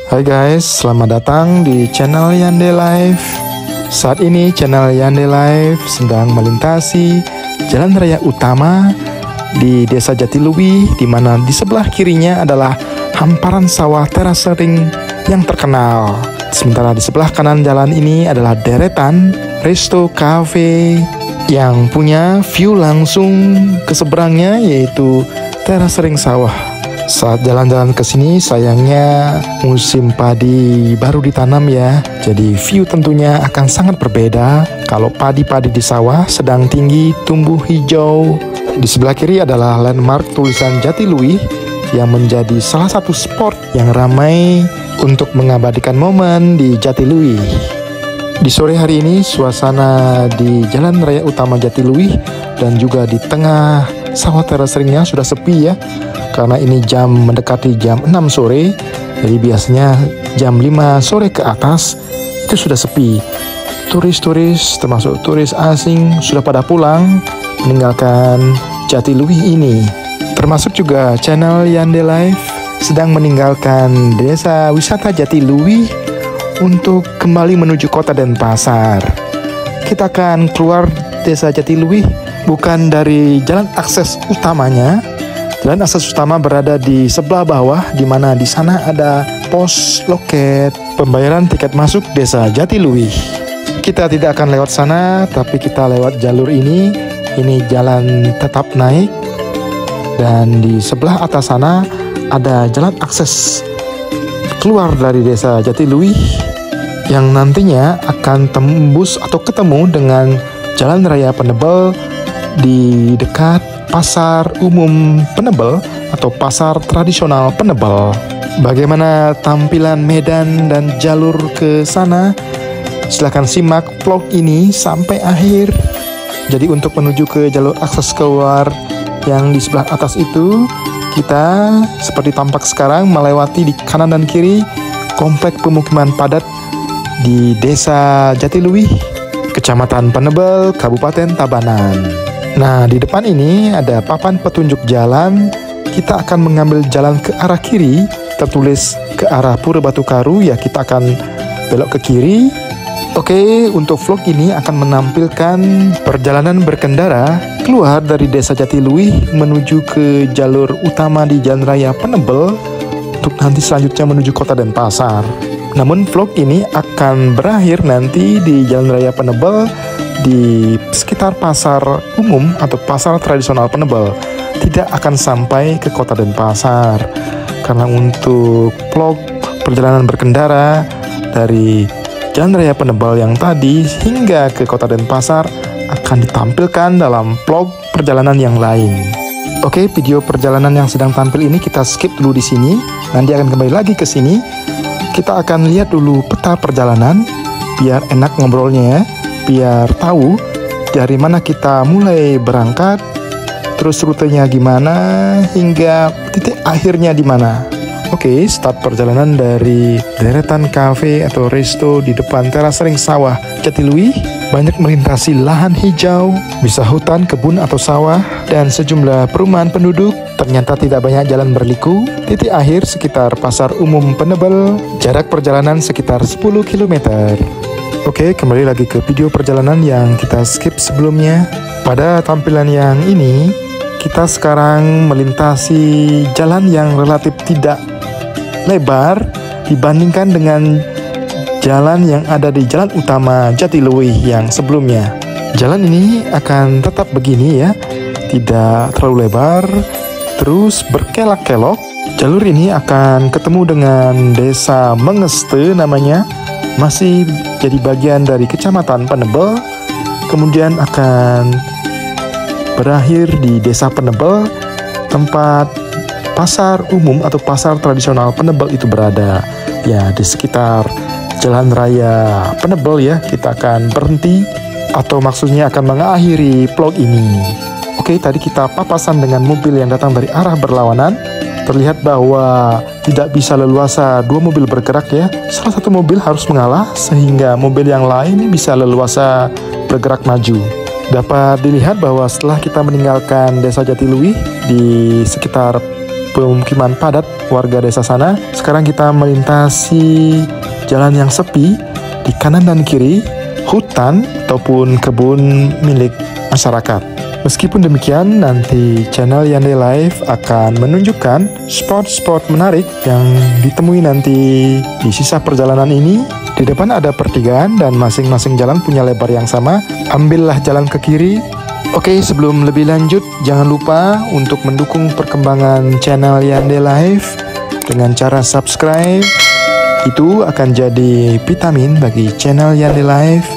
Hai guys, selamat datang di channel Yande Live. Saat ini channel Yande Live sedang melintasi jalan raya utama di Desa Jatiluwih, di mana di sebelah kirinya adalah hamparan sawah teras sering yang terkenal. Sementara di sebelah kanan jalan ini adalah deretan Resto Cafe yang punya view langsung ke seberangnya, yaitu teras sering sawah. Saat jalan-jalan ke sini sayangnya musim padi baru ditanam ya. Jadi view tentunya akan sangat berbeda kalau padi-padi di sawah sedang tinggi tumbuh hijau. Di sebelah kiri adalah landmark tulisan Jatiluwih yang menjadi salah satu spot yang ramai untuk mengabadikan momen di Jatiluwih. Di sore hari ini suasana di jalan raya utama Jatiluwih dan juga di tengah sawah teras seringnya sudah sepi ya. Karena ini jam mendekati jam 6 sore, jadi biasanya jam 5 sore ke atas itu sudah sepi. Turis-turis termasuk turis asing sudah pada pulang meninggalkan Jatiluwih ini. Termasuk juga channel Yande Live sedang meninggalkan desa wisata Jatiluwih untuk kembali menuju kota Denpasar. Kita akan keluar desa Jatiluwih bukan dari jalan akses utamanya. Jalan akses utama berada di sebelah bawah, di mana di sana ada pos loket pembayaran tiket masuk desa Jatiluwih. Kita tidak akan lewat sana, tapi kita lewat jalur ini. Ini jalan tetap naik, dan di sebelah atas sana ada jalan akses keluar dari desa Jatiluwih yang nantinya akan tembus atau ketemu dengan Jalan Raya Penebel di dekat Pasar Umum Penebel atau Pasar Tradisional Penebel. Bagaimana tampilan medan dan jalur ke sana? Silahkan simak vlog ini sampai akhir. Jadi untuk menuju ke jalur akses keluar yang di sebelah atas itu, kita seperti tampak sekarang melewati di kanan dan kiri komplek pemukiman padat di Desa Jatiluwih, Kecamatan Penebel, Kabupaten Tabanan. Nah, di depan ini ada papan petunjuk jalan. Kita akan mengambil jalan ke arah kiri, tertulis ke arah Pura Batu Karu, ya kita akan belok ke kiri. Oke, untuk vlog ini akan menampilkan perjalanan berkendara keluar dari Desa Jatiluwih menuju ke jalur utama di Jalan Raya Penebel untuk nanti selanjutnya menuju kota Denpasar. Namun vlog ini akan berakhir nanti di Jalan Raya Penebel di sekitar pasar umum atau pasar tradisional Penebel, tidak akan sampai ke kota Denpasar. Karena untuk vlog perjalanan berkendara dari Jalan Raya Penebel yang tadi hingga ke kota Denpasar akan ditampilkan dalam vlog perjalanan yang lain. Oke, video perjalanan yang sedang tampil ini kita skip dulu di sini. Nanti akan kembali lagi ke sini. Kita akan lihat dulu peta perjalanan biar enak ngobrolnya ya. Biar tahu dari mana kita mulai berangkat, terus rutenya gimana, hingga titik akhirnya di mana. Oke, start perjalanan dari deretan kafe atau resto di depan teras sering sawah Jatiluwih. Banyak melintasi lahan hijau, bisa hutan, kebun atau sawah, dan sejumlah perumahan penduduk. Ternyata tidak banyak jalan berliku. Titik akhir sekitar Pasar Umum Penebel, jarak perjalanan sekitar 10 km. Oke, kembali lagi ke video perjalanan yang kita skip sebelumnya. Pada tampilan yang ini, kita sekarang melintasi jalan yang relatif tidak lebar dibandingkan dengan jalan yang ada di jalan utama Jatiluwih yang sebelumnya. Jalan ini akan tetap begini ya, tidak terlalu lebar, terus berkelok-kelok. Jalur ini akan ketemu dengan Desa Mengeste namanya, masih jadi bagian dari Kecamatan Penebel, kemudian akan berakhir di Desa Penebel, tempat pasar umum atau pasar tradisional Penebel itu berada. Ya, di sekitar Jalan Raya Penebel ya, kita akan berhenti atau maksudnya akan mengakhiri vlog ini. Oke, tadi kita papasan dengan mobil yang datang dari arah berlawanan. Terlihat bahwa tidak bisa leluasa dua mobil bergerak ya. Salah satu mobil harus mengalah sehingga mobil yang lain bisa leluasa bergerak maju. Dapat dilihat bahwa setelah kita meninggalkan Desa Jatiluwih di sekitar pemukiman padat warga desa sana. Sekarang kita melintasi jalan yang sepi, di kanan dan kiri hutan ataupun kebun milik masyarakat. Meskipun demikian, nanti channel Yande Live akan menunjukkan spot-spot menarik yang ditemui nanti di sisa perjalanan ini. Di depan ada pertigaan dan masing-masing jalan punya lebar yang sama. Ambillah jalan ke kiri. Oke, sebelum lebih lanjut, jangan lupa untuk mendukung perkembangan channel Yande Live dengan cara subscribe. Itu akan jadi vitamin bagi channel Yande Live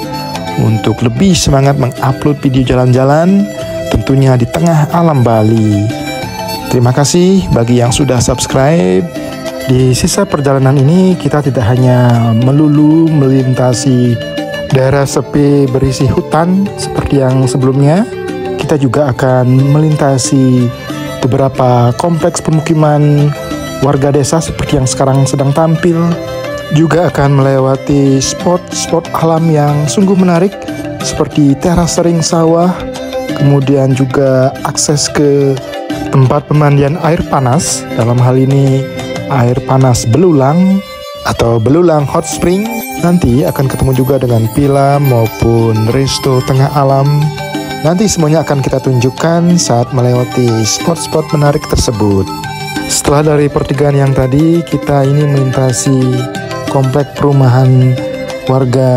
untuk lebih semangat mengupload video jalan-jalan, tentunya di tengah alam Bali. Terima kasih bagi yang sudah subscribe. Di sisa perjalanan ini kita tidak hanya melulu melintasi daerah sepi berisi hutan seperti yang sebelumnya, kita juga akan melintasi beberapa kompleks pemukiman warga desa seperti yang sekarang sedang tampil. Juga akan melewati spot-spot alam yang sungguh menarik seperti teras sering sawah, kemudian juga akses ke tempat pemandian air panas, dalam hal ini air panas belulang atau belulang hot spring. Nanti akan ketemu juga dengan villa maupun resto tengah alam. Nanti semuanya akan kita tunjukkan saat melewati spot-spot menarik tersebut. Setelah dari pertigaan yang tadi, kita ini melintasi komplek perumahan warga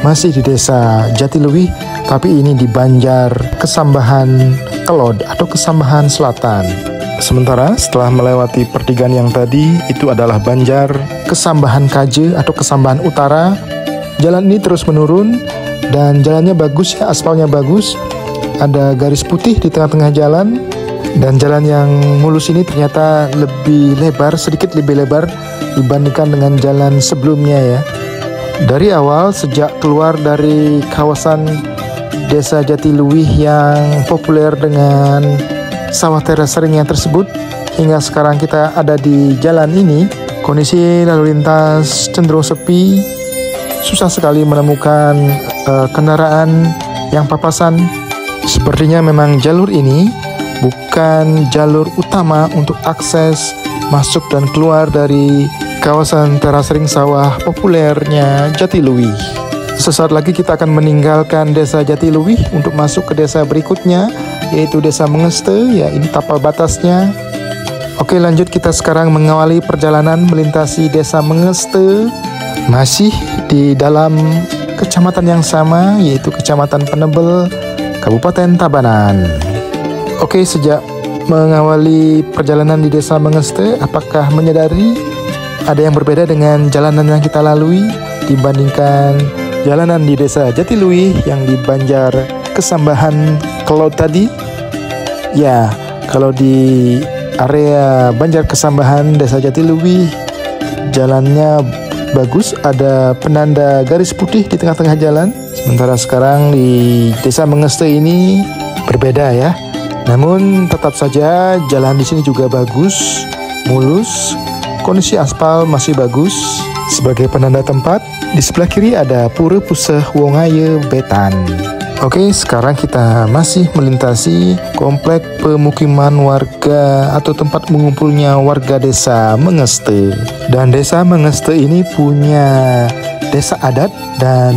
masih di desa Jatiluwih, tapi ini di Banjar Kesambahan Kelod atau Kesambahan Selatan. Sementara setelah melewati pertigaan yang tadi, itu adalah Banjar Kesambahan Kaje atau Kesambahan Utara. Jalan ini terus menurun dan jalannya bagus ya, aspalnya bagus. Ada garis putih di tengah-tengah jalan. Dan jalan yang mulus ini ternyata lebih lebar, sedikit lebih lebar dibandingkan dengan jalan sebelumnya ya. Dari awal sejak keluar dari kawasan desa Jatiluwih yang populer dengan sawah teras seringnya tersebut, hingga sekarang kita ada di jalan ini, kondisi lalu lintas cenderung sepi, susah sekali menemukan kendaraan yang papasan. Sepertinya memang jalur ini bukan jalur utama untuk akses masuk dan keluar dari kawasan teras ring sawah populernya Jatiluwih. Sesaat lagi kita akan meninggalkan desa Jatiluwih untuk masuk ke desa berikutnya, yaitu desa Mengeste. Ya, ini tapal batasnya. Oke, lanjut, kita sekarang mengawali perjalanan melintasi desa Mengeste, masih di dalam kecamatan yang sama, yaitu Kecamatan Penebel, Kabupaten Tabanan. Oke, sejak mengawali perjalanan di desa Mengeste, apakah menyadari ada yang berbeda dengan jalanan yang kita lalui dibandingkan jalanan di desa Jatiluwih yang di Banjar Kesambahan Kelod tadi? Ya, kalau di area Banjar Kesambahan desa Jatiluwih, jalannya bagus, ada penanda garis putih di tengah-tengah jalan. Sementara sekarang di desa Mengeste ini berbeda ya. Namun tetap saja jalan di sini juga bagus, mulus, kondisi aspal masih bagus. Sebagai penanda tempat, di sebelah kiri ada Pura Puseh Wongaye Betan. Oke, sekarang kita masih melintasi komplek pemukiman warga atau tempat mengumpulnya warga desa Mengeste. Dan desa Mengeste ini punya desa adat, dan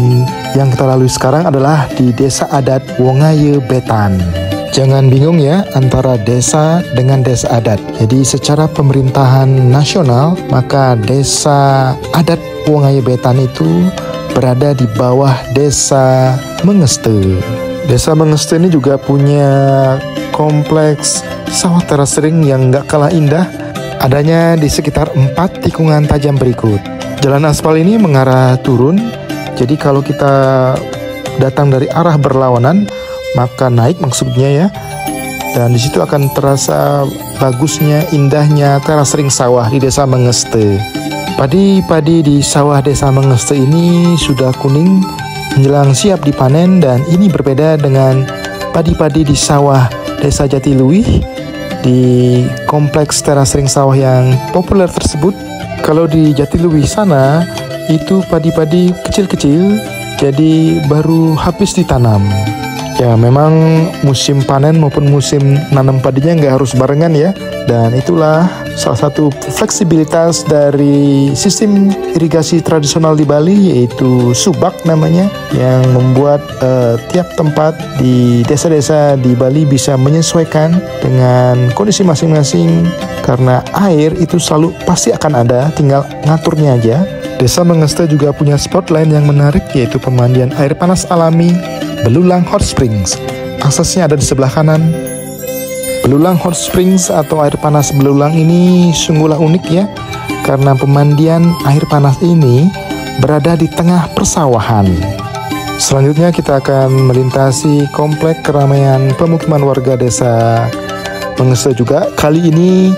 yang kita lalui sekarang adalah di desa adat Wongaye Betan. Jangan bingung ya antara desa dengan desa adat. Jadi secara pemerintahan nasional, maka desa adat Wongaye Betan itu berada di bawah desa Mengeste. Desa Mengeste ini juga punya kompleks sawah teras sering yang gak kalah indah, adanya di sekitar 4 tikungan tajam berikut. Jalan aspal ini mengarah turun, jadi kalau kita datang dari arah berlawanan, maka naik maksudnya ya, dan disitu akan terasa bagusnya, indahnya teras ring sawah di desa Mengeste. Padi-padi di sawah desa Mengeste ini sudah kuning menjelang siap dipanen, dan ini berbeda dengan padi-padi di sawah desa Jatiluwih di kompleks teras ring sawah yang populer tersebut. Kalau di Jatiluwih sana itu padi-padi kecil-kecil, jadi baru habis ditanam. Ya memang musim panen maupun musim nanam padinya nggak harus barengan ya. Dan itulah salah satu fleksibilitas dari sistem irigasi tradisional di Bali, yaitu subak namanya, yang membuat tiap tempat di desa-desa di Bali bisa menyesuaikan dengan kondisi masing-masing. Karena air itu selalu pasti akan ada, tinggal ngaturnya aja. Desa Mengeste juga punya spot lain yang menarik, yaitu pemandian air panas alami Belulang Hot Springs. Aksesnya ada di sebelah kanan. Belulang Hot Springs atau air panas belulang ini sungguhlah unik ya, karena pemandian air panas ini berada di tengah persawahan. Selanjutnya kita akan melintasi komplek keramaian pemukiman warga desa Mengeste juga, kali ini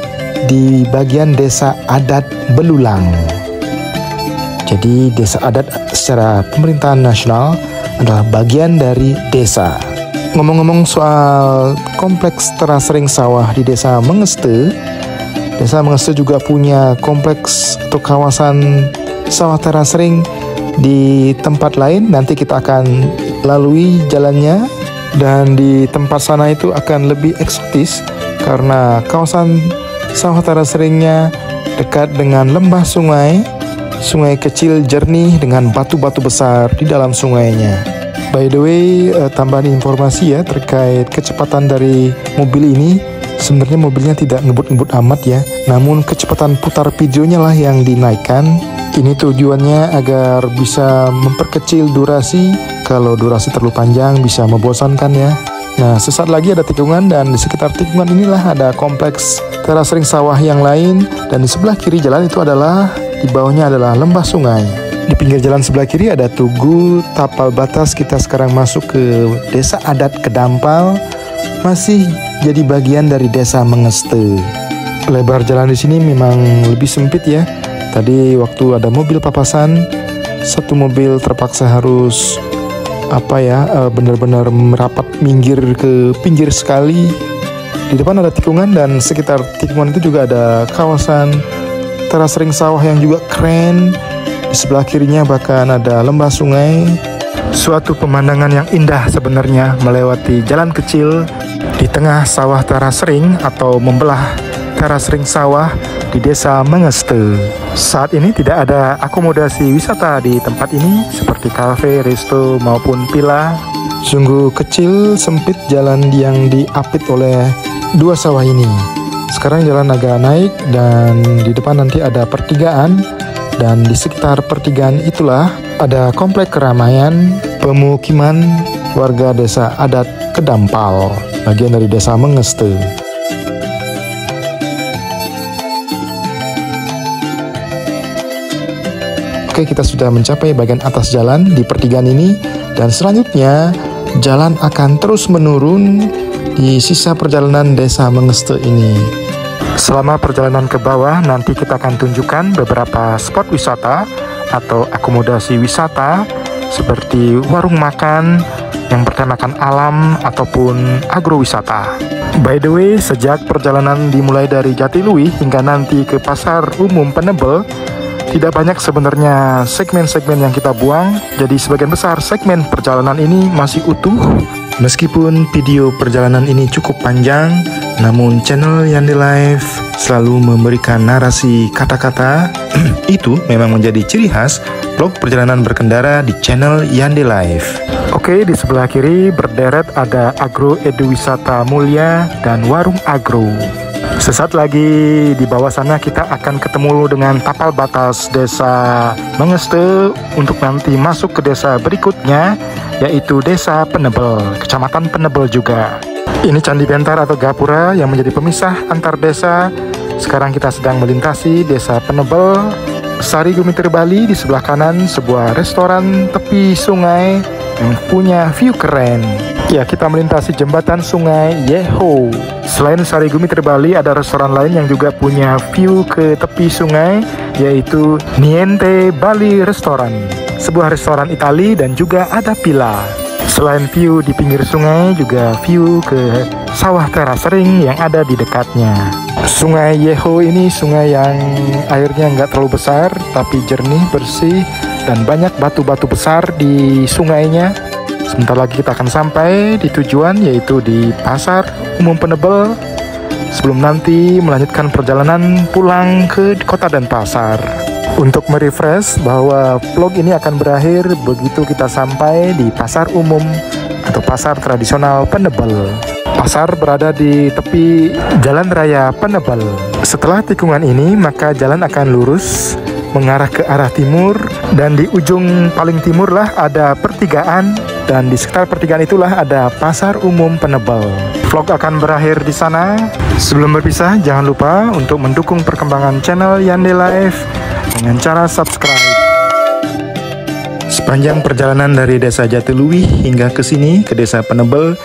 di bagian desa adat Belulang. Jadi desa adat secara pemerintahan nasional adalah bagian dari desa. Ngomong-ngomong soal kompleks terasering sawah di desa Mengeste juga punya kompleks atau kawasan sawah terasering di tempat lain. Nanti kita akan lalui jalannya, dan di tempat sana itu akan lebih eksotis karena kawasan sawah teraseringnya dekat dengan lembah sungai kecil jernih dengan batu-batu besar di dalam sungainya. By the way, tambahan informasi ya terkait kecepatan dari mobil ini. Sebenarnya mobilnya tidak ngebut-ngebut amat ya, namun kecepatan putar videonya lah yang dinaikkan. Ini tujuannya agar bisa memperkecil durasi. Kalau durasi terlalu panjang bisa membosankan ya. Nah, sesaat lagi ada tikungan, dan di sekitar tikungan inilah ada kompleks terasering sawah yang lain, dan di sebelah kiri jalan itu adalah, di bawahnya adalah lembah sungai. Di pinggir jalan sebelah kiri ada tugu tapal batas. Kita sekarang masuk ke desa adat Kedampal, masih jadi bagian dari desa Mengeste. Lebar jalan di sini memang lebih sempit ya. Tadi waktu ada mobil papasan, satu mobil terpaksa harus benar-benar merapat minggir ke pinggir sekali. Di depan ada tikungan, dan sekitar tikungan itu juga ada kawasan terasering sawah yang juga keren. Di sebelah kirinya bahkan ada lembah sungai. Suatu pemandangan yang indah sebenarnya melewati jalan kecil di tengah sawah terasering atau membelah terasering sawah di desa Mengeste. Saat ini tidak ada akomodasi wisata di tempat ini seperti kafe, resto maupun villa. Sungguh kecil, sempit jalan yang diapit oleh dua sawah ini. Sekarang jalan agak naik, dan di depan nanti ada pertigaan, dan di sekitar pertigaan itulah ada komplek keramaian pemukiman warga desa adat Kedampal, bagian dari desa Mengeste. Oke, kita sudah mencapai bagian atas jalan di pertigaan ini, dan selanjutnya jalan akan terus menurun di sisa perjalanan desa Mengeste ini. Selama perjalanan ke bawah, nanti kita akan tunjukkan beberapa spot wisata atau akomodasi wisata seperti warung makan yang bertemakan alam ataupun agrowisata. By the way, sejak perjalanan dimulai dari Jatiluwih hingga nanti ke Pasar Umum Penebel, tidak banyak sebenarnya segmen-segmen yang kita buang. Jadi sebagian besar segmen perjalanan ini masih utuh. Meskipun video perjalanan ini cukup panjang, namun channel Yande Live selalu memberikan narasi kata-kata. Itu memang menjadi ciri khas vlog perjalanan berkendara di channel Yande Live. Oke, di sebelah kiri berderet ada Agro Edu Wisata Mulia dan Warung Agro. Sesaat lagi di bawah sana kita akan ketemu dengan tapal batas desa Mengeste untuk nanti masuk ke desa berikutnya, yaitu desa Penebel, kecamatan Penebel juga. Ini Candi Bentar atau Gapura yang menjadi pemisah antar desa. Sekarang kita sedang melintasi desa Penebel. Sari Gumitir Bali di sebelah kanan, sebuah restoran tepi sungai yang punya view keren. Ya, kita melintasi jembatan sungai Yeho. Selain Sari Gumitir Bali, ada restoran lain yang juga punya view ke tepi sungai, yaitu Niente Bali Restoran, sebuah restoran Itali dan juga ada villa. Selain view di pinggir sungai, juga view ke sawah terasering yang ada di dekatnya. Sungai Yeho ini sungai yang airnya nggak terlalu besar, tapi jernih, bersih, dan banyak batu-batu besar di sungainya. Sebentar lagi kita akan sampai di tujuan, yaitu di Pasar Umum Penebel, sebelum nanti melanjutkan perjalanan pulang ke kota Denpasar. Untuk merefresh bahwa vlog ini akan berakhir begitu kita sampai di Pasar Umum atau Pasar Tradisional Penebel. Pasar berada di tepi Jalan Raya Penebel. Setelah tikungan ini, maka jalan akan lurus mengarah ke arah timur, dan di ujung paling timur lah ada pertigaan, dan di sekitar pertigaan itulah ada Pasar Umum Penebel. Vlog akan berakhir di sana. Sebelum berpisah, jangan lupa untuk mendukung perkembangan channel Yande Live dengan cara subscribe. Sepanjang perjalanan dari Desa Jatiluwih hingga ke sini, ke Desa Penebel,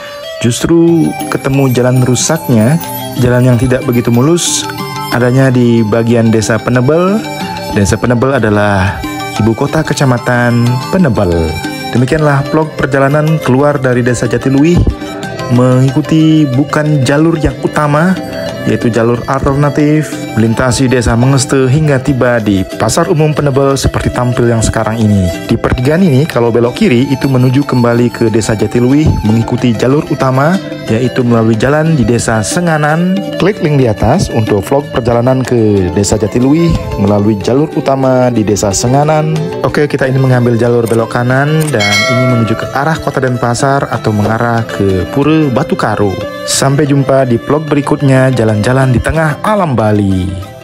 justru ketemu jalan rusaknya, jalan yang tidak begitu mulus, adanya di bagian Desa Penebel. Desa Penebel adalah ibu kota kecamatan Penebel. Demikianlah vlog perjalanan keluar dari Desa Jatiluwih, mengikuti bukan jalur yang utama, yaitu jalur alternatif, melintasi Desa Mengeste hingga tiba di Pasar Umum Penebel seperti tampil yang sekarang ini. Di pertigaan ini, kalau belok kiri itu menuju kembali ke Desa Jatiluwih mengikuti jalur utama, yaitu melalui jalan di Desa Senganan. Klik link di atas untuk vlog perjalanan ke Desa Jatiluwih melalui jalur utama di Desa Senganan. Oke, kita ini mengambil jalur belok kanan dan ini menuju ke arah kota Denpasar atau mengarah ke Pura Batu Karo. Sampai jumpa di vlog berikutnya, jalan-jalan di tengah alam Bali.